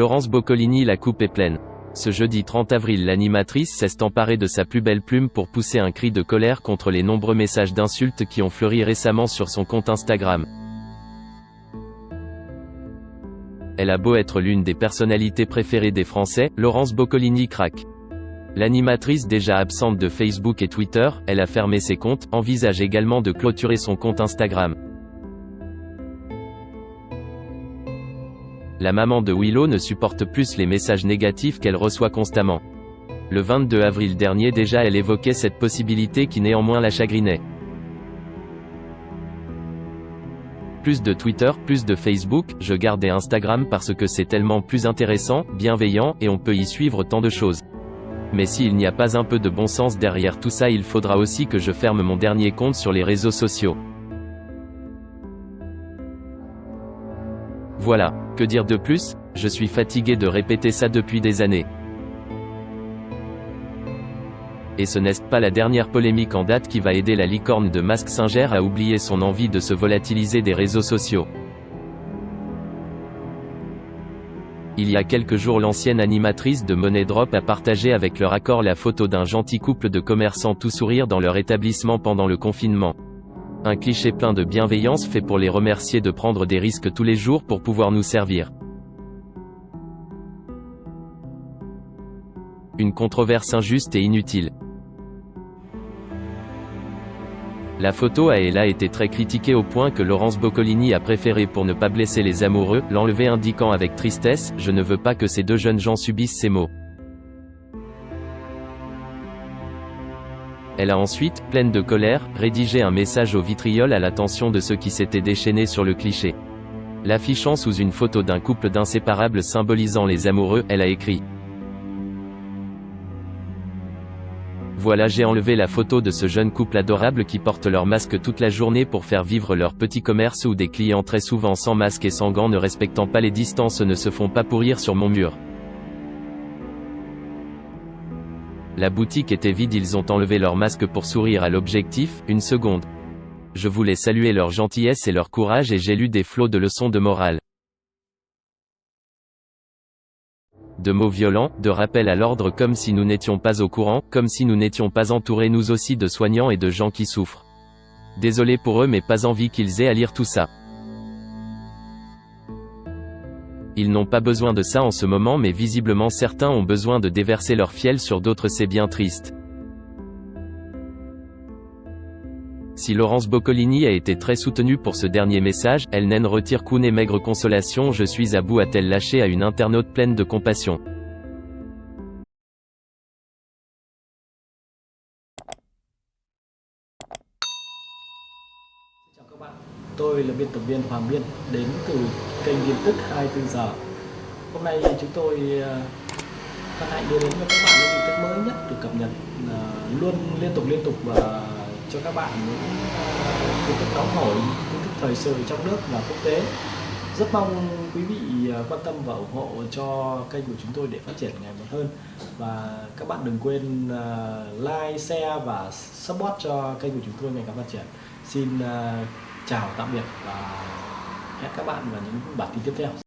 Laurence Boccolini, la coupe est pleine. Ce jeudi 30 avril, l'animatrice s'est emparée de sa plus belle plume pour pousser un cri de colère contre les nombreux messages d'insultes qui ont fleuri récemment sur son compte Instagram. Elle a beau être l'une des personnalités préférées des Français, Laurence Boccolini craque. L'animatrice, déjà absente de Facebook et Twitter, elle a fermé ses comptes, envisage également de clôturer son compte Instagram. La maman de Willow ne supporte plus les messages négatifs qu'elle reçoit constamment. Le 22 avril dernier déjà, elle évoquait cette possibilité qui néanmoins la chagrinait. Plus de Twitter, plus de Facebook, je gardais Instagram parce que c'est tellement plus intéressant, bienveillant, et on peut y suivre tant de choses. Mais s'il n'y a pas un peu de bon sens derrière tout ça, il faudra aussi que je ferme mon dernier compte sur les réseaux sociaux. Voilà, que dire de plus? Je suis fatigué de répéter ça depuis des années. Et ce n'est pas la dernière polémique en date qui va aider la licorne de Mask Singer à oublier son envie de se volatiliser des réseaux sociaux. Il y a quelques jours, l'ancienne animatrice de Money Drop a partagé avec leur accord la photo d'un gentil couple de commerçants tout sourire dans leur établissement pendant le confinement. Un cliché plein de bienveillance fait pour les remercier de prendre des risques tous les jours pour pouvoir nous servir. Une controverse injuste et inutile. La photo a été très critiquée au point que Laurence Boccolini a préféré, pour ne pas blesser les amoureux, l'enlever, indiquant avec tristesse: je ne veux pas que ces deux jeunes gens subissent ces maux. Elle a ensuite, pleine de colère, rédigé un message au vitriol à l'attention de ceux qui s'étaient déchaînés sur le cliché. L'affichant sous une photo d'un couple d'inséparables symbolisant les amoureux, elle a écrit: voilà, j'ai enlevé la photo de ce jeune couple adorable qui porte leur masque toute la journée pour faire vivre leur petit commerce, où des clients très souvent sans masque et sans gants, ne respectant pas les distances, ne se font pas pourrir sur mon mur. La boutique était vide, ils ont enlevé leur masque pour sourire à l'objectif, une seconde. Je voulais saluer leur gentillesse et leur courage, et j'ai lu des flots de leçons de morale. De mots violents, de rappels à l'ordre, comme si nous n'étions pas au courant, comme si nous n'étions pas entourés nous aussi de soignants et de gens qui souffrent. Désolé pour eux, mais pas envie qu'ils aient à lire tout ça. Ils n'ont pas besoin de ça en ce moment, mais visiblement certains ont besoin de déverser leur fiel sur d'autres, c'est bien triste. Si Laurence Boccolini a été très soutenue pour ce dernier message, elle n'en retire qu'une maigre consolation. Je suis à bout, a-t-elle lâché à une internaute pleine de compassion. Chào các bạn, tôi là biên tập viên Hoàng Biên, đến từ kênh tin tức 24 giờ. Hôm nay chúng tôi hân hạnh đưa đến cho các bạn những tin tức mới nhất được cập nhật luôn liên tục và cho các bạn những tin tức nóng hổi, tin tức thời sự trong nước và quốc tế. Rất mong quý vị quan tâm và ủng hộ cho kênh của chúng tôi để phát triển ngày một hơn. Và các bạn đừng quên like, share và support cho kênh của chúng tôi ngày càng phát triển. Xin chào tạm biệt và hẹn các bạn vào những bản tin tiếp theo.